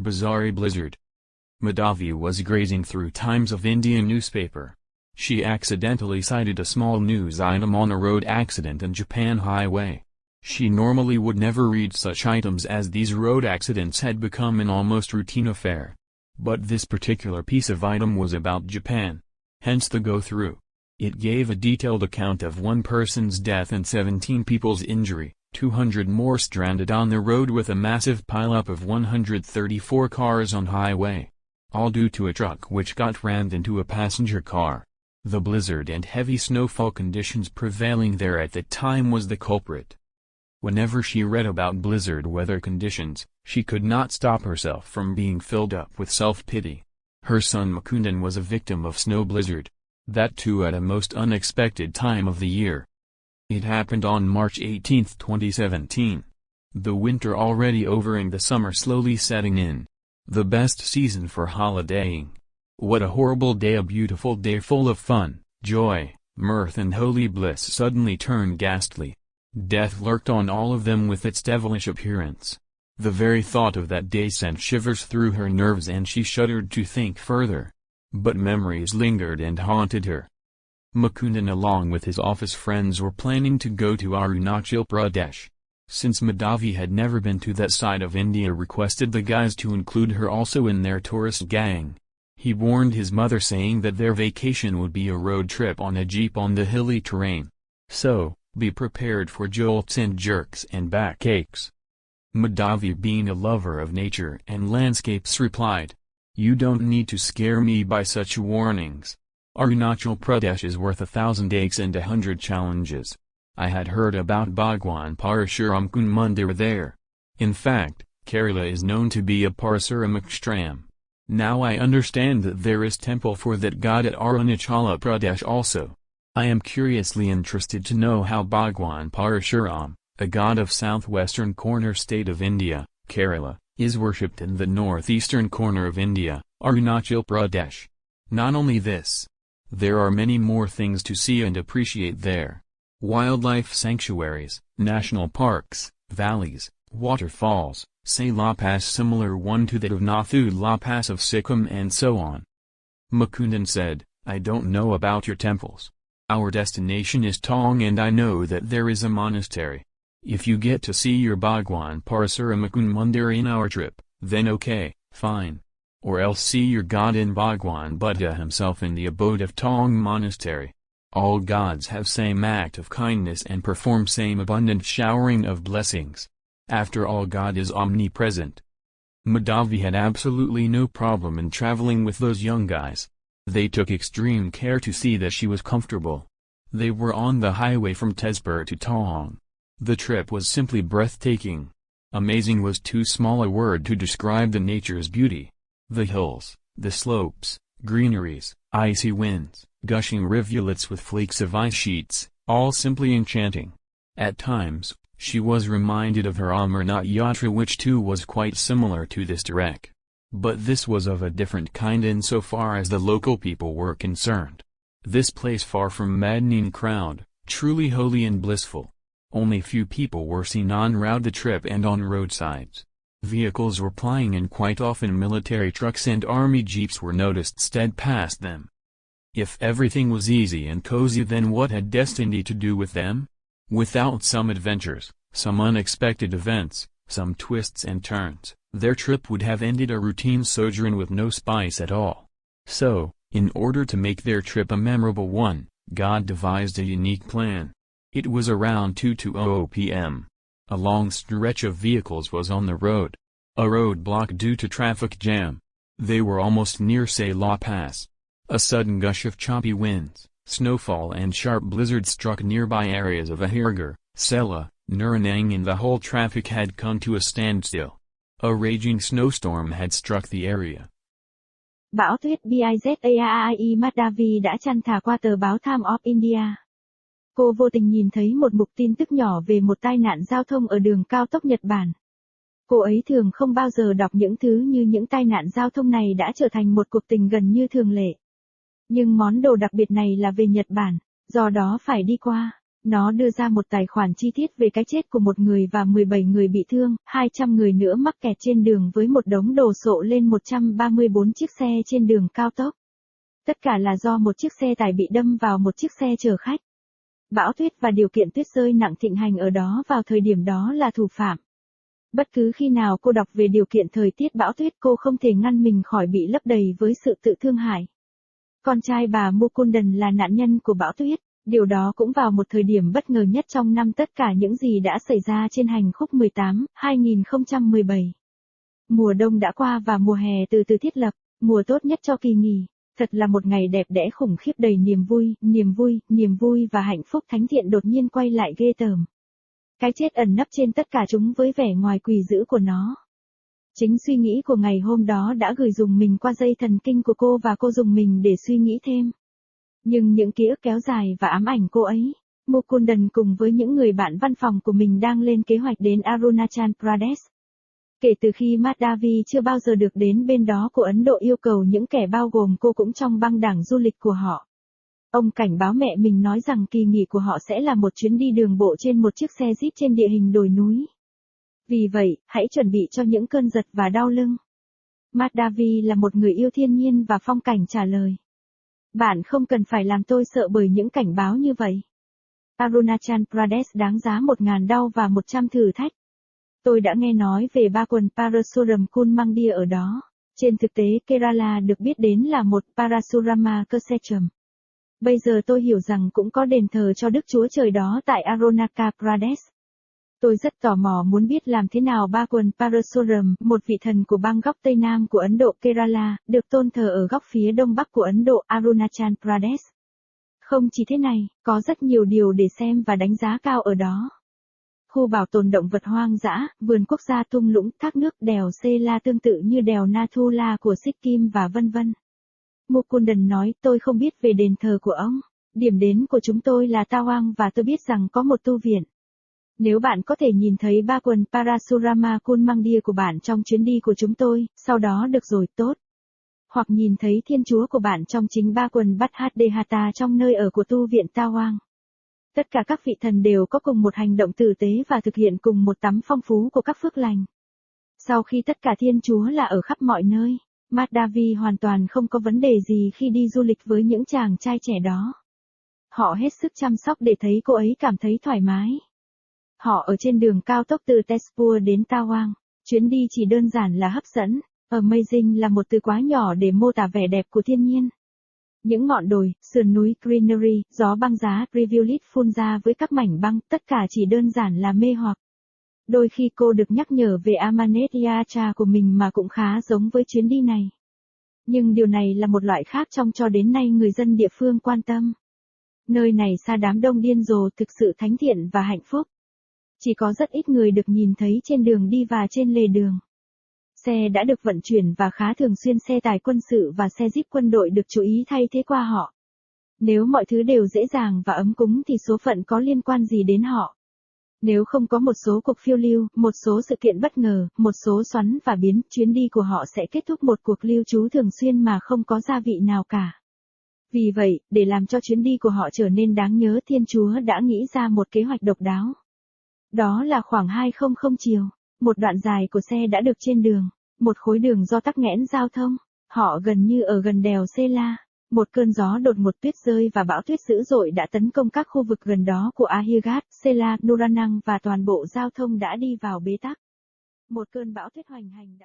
BIZARRIE blizzard. Madhavi was grazing through Times of India newspaper. She accidentally cited a small news item on a road accident in Japan highway. She normally would never read such items as these road accidents had become an almost routine affair. But this particular piece of item was about Japan. Hence the go-through. It gave a detailed account of one person's death and 17 people's injury, 200 more stranded on the road with a massive pileup of 134 cars on highway. All due to a truck which got rammed into a passenger car. The blizzard and heavy snowfall conditions prevailing there at the time was the culprit. Whenever she read about blizzard weather conditions, she could not stop herself from being filled up with self-pity. Her son Mukundan was a victim of snow blizzard. That too at a most unexpected time of the year. It happened on March 18, 2017. The winter already over and the summer slowly setting in. The best season for holidaying. What a horrible day, a beautiful day full of fun, joy, mirth and holy bliss suddenly turned ghastly. Death lurked on all of them with its devilish appearance. The very thought of that day sent shivers through her nerves and she shuddered to think further. But memories lingered and haunted her. Mukundan along with his office friends were planning to go to Arunachal Pradesh. Since Madhavi had never been to that side of India, requested the guys to include her also in their tourist gang. He warned his mother saying that their vacation would be a road trip on a jeep on the hilly terrain. So, be prepared for jolts and jerks and backaches. Madhavi, being a lover of nature and landscapes, replied, "You don't need to scare me by such warnings. Arunachal Pradesh is worth 1,000 aches and 100 challenges. I had heard about Bhagwan Parashuram Mandir there. In fact, Kerala is known to be a Parasuram Akshram. Now I understand that there is temple for that god at Arunachala Pradesh also. I am curiously interested to know how Bhagwan Parashuram, a god of southwestern corner state of India, Kerala, is worshipped in the northeastern corner of India, Arunachal Pradesh. Not only this. There are many more things to see and appreciate there. Wildlife sanctuaries, national parks, valleys, waterfalls, say La Pass similar one to that of Nathu La Pass of Sikkim and so on." Mukundan said, "I don't know about your temples. Our destination is Tong and I know that there is a monastery. If you get to see your Bhagwan Parasuram Mandir in our trip, then okay, fine. Or else see your god in Bhagwan Buddha himself in the abode of Tong Monastery. All gods have same act of kindness and perform same abundant showering of blessings. After all, God is omnipresent." Madhavi had absolutely no problem in traveling with those young guys. They took extreme care to see that she was comfortable. They were on the highway from Tezpur to Tong. The trip was simply breathtaking. Amazing was too small a word to describe the nature's beauty. The hills, the slopes, greeneries, icy winds, gushing rivulets with flakes of ice sheets, all simply enchanting. At times, she was reminded of her Amarnath Yatra, which too was quite similar to this trek. But this was of a different kind insofar as the local people were concerned. This place far from maddening crowd, truly holy and blissful. Only few people were seen en route the trip and on roadsides. Vehicles were plying and quite often military trucks and army jeeps were noticed stead past them. If everything was easy and cozy, then what had destiny to do with them? Without some adventures, some unexpected events, some twists and turns, their trip would have ended a routine sojourn with no spice at all. So, in order to make their trip a memorable one, God devised a unique plan. It was around 2:20 p.m. A long stretch of vehicles was on the road. A roadblock due to traffic jam. They were almost near La Pass. A sudden gush of choppy winds, snowfall and sharp blizzard struck nearby areas of Ahirgarh, Sela, Nurang, and the whole traffic had come to a standstill. A raging snowstorm had struck the area. Bão tuyết BIZARRIE Madhavi đã chăn thả qua tờ báo Time of India. Cô vô tình nhìn thấy một mục tin tức nhỏ về một tai nạn giao thông ở đường cao tốc Nhật Bản. Cô ấy thường không bao giờ đọc những thứ như những tai nạn giao thông này đã trở thành một cuộc tình gần như thường lệ. Nhưng món đồ đặc biệt này là về Nhật Bản, do đó phải đi qua. Nó đưa ra một tài khoản chi tiết về cái chết của một người và 17 người bị thương, 200 người nữa mắc kẹt trên đường với một đống đồ sộ lên 134 chiếc xe trên đường cao tốc. Tất cả là do một chiếc xe tải bị đâm vào một chiếc xe chở khách. Bão tuyết và điều kiện tuyết rơi nặng thịnh hành ở đó vào thời điểm đó là thủ phạm. Bất cứ khi nào cô đọc về điều kiện thời tiết bão tuyết cô không thể ngăn mình khỏi bị lấp đầy với sự tự thương hại. Con trai bà Mukунdan là nạn nhân của bão tuyết, điều đó cũng vào một thời điểm bất ngờ nhất trong năm tất cả những gì đã xảy ra trên hành khúc 18, 2017. Mùa đông đã qua và mùa hè từ từ thiết lập, mùa tốt nhất cho kỳ nghỉ. Thật là một ngày đẹp đẽ khủng khiếp đầy niềm vui và hạnh phúc thánh thiện đột nhiên quay lại ghê tởm. Cái chết ẩn nấp trên tất cả chúng với vẻ ngoài quỷ dữ của nó. Chính suy nghĩ của ngày hôm đó đã gửi dùng mình qua dây thần kinh của cô và cô dùng mình để suy nghĩ thêm. Nhưng những ký ức kéo dài và ám ảnh cô ấy, Mukунdan cùng với những người bạn văn phòng của mình đang lên kế hoạch đến Arunachal Pradesh. Kể từ khi Madhavi chưa bao giờ được đến bên đó của Ấn Độ yêu cầu những kẻ bao gồm cô cũng trong băng đảng du lịch của họ. Ông cảnh báo mẹ mình nói rằng kỳ nghỉ của họ sẽ là một chuyến đi đường bộ trên một chiếc xe jeep trên địa hình đồi núi. Vì vậy, hãy chuẩn bị cho những cơn giật và đau lưng. Madhavi là một người yêu thiên nhiên và phong cảnh trả lời. Bạn không cần phải làm tôi sợ bởi những cảnh báo như vậy. Arunachal Pradesh đáng giá 1.000 đau và 100 thử thách. Tôi đã nghe nói về ba quần Parasuram Kunmandir ở đó. Trên thực tế Kerala được biết đến là một Parasurama Kshetram. Bây giờ tôi hiểu rằng cũng có đền thờ cho Đức Chúa Trời đó tại Arunachal Pradesh. Tôi rất tò mò muốn biết làm thế nào ba quần Parasuram, một vị thần của bang góc Tây Nam của Ấn Độ Kerala, được tôn thờ ở góc phía Đông Bắc của Ấn Độ Arunachal Pradesh. Không chỉ thế này, có rất nhiều điều để xem và đánh giá cao ở đó. Khu bảo tồn động vật hoang dã, vườn quốc gia thung lũng, thác nước, đèo Sela tương tự như đèo Nathula của Sikkim và vân vân. Mukунdan nói, tôi không biết về đền thờ của ông. Điểm đến của chúng tôi là Tawang và tôi biết rằng có một tu viện. Nếu bạn có thể nhìn thấy ba quần Parasurama Kunmandir của bạn trong chuyến đi của chúng tôi, sau đó được rồi, tốt. Hoặc nhìn thấy Thiên Chúa của bạn trong chính ba quần Bhattadehata trong nơi ở của tu viện Tawang. Tất cả các vị thần đều có cùng một hành động tử tế và thực hiện cùng một tắm phong phú của các phước lành. Sau khi tất cả Thiên Chúa là ở khắp mọi nơi, Madhavi hoàn toàn không có vấn đề gì khi đi du lịch với những chàng trai trẻ đó. Họ hết sức chăm sóc để thấy cô ấy cảm thấy thoải mái. Họ ở trên đường cao tốc từ Tezpur đến Tawang. Chuyến đi chỉ đơn giản là hấp dẫn. Amazing là một từ quá nhỏ để mô tả vẻ đẹp của thiên nhiên. Những ngọn đồi, sườn núi, greenery, gió băng giá, rivulet phun ra với các mảnh băng, tất cả chỉ đơn giản là mê hoặc. Đôi khi cô được nhắc nhở về Amanat Yacha của mình mà cũng khá giống với chuyến đi này. Nhưng điều này là một loại khác trong cho đến nay người dân địa phương quan tâm. Nơi này xa đám đông điên rồ thực sự thánh thiện và hạnh phúc. Chỉ có rất ít người được nhìn thấy trên đường đi và trên lề đường. Xe đã được vận chuyển và khá thường xuyên xe tải quân sự và xe jeep quân đội được chú ý thay thế qua họ. Nếu mọi thứ đều dễ dàng và ấm cúng thì số phận có liên quan gì đến họ? Nếu không có một số cuộc phiêu lưu, một số sự kiện bất ngờ, một số xoắn và biến, chuyến đi của họ sẽ kết thúc một cuộc lưu trú thường xuyên mà không có gia vị nào cả. Vì vậy, để làm cho chuyến đi của họ trở nên đáng nhớ, Thiên Chúa đã nghĩ ra một kế hoạch độc đáo. Đó là khoảng 2:00 chiều, một đoạn dài của xe đã được trên đường, một khối đường do tắc nghẽn giao thông. Họ gần như ở gần đèo Sela. Một cơn gió đột ngột tuyết rơi và bão tuyết dữ dội đã tấn công các khu vực gần đó của Ahirgat, Sela, Nuranang và toàn bộ giao thông đã đi vào bế tắc. Một cơn bão tuyết hoành hành đã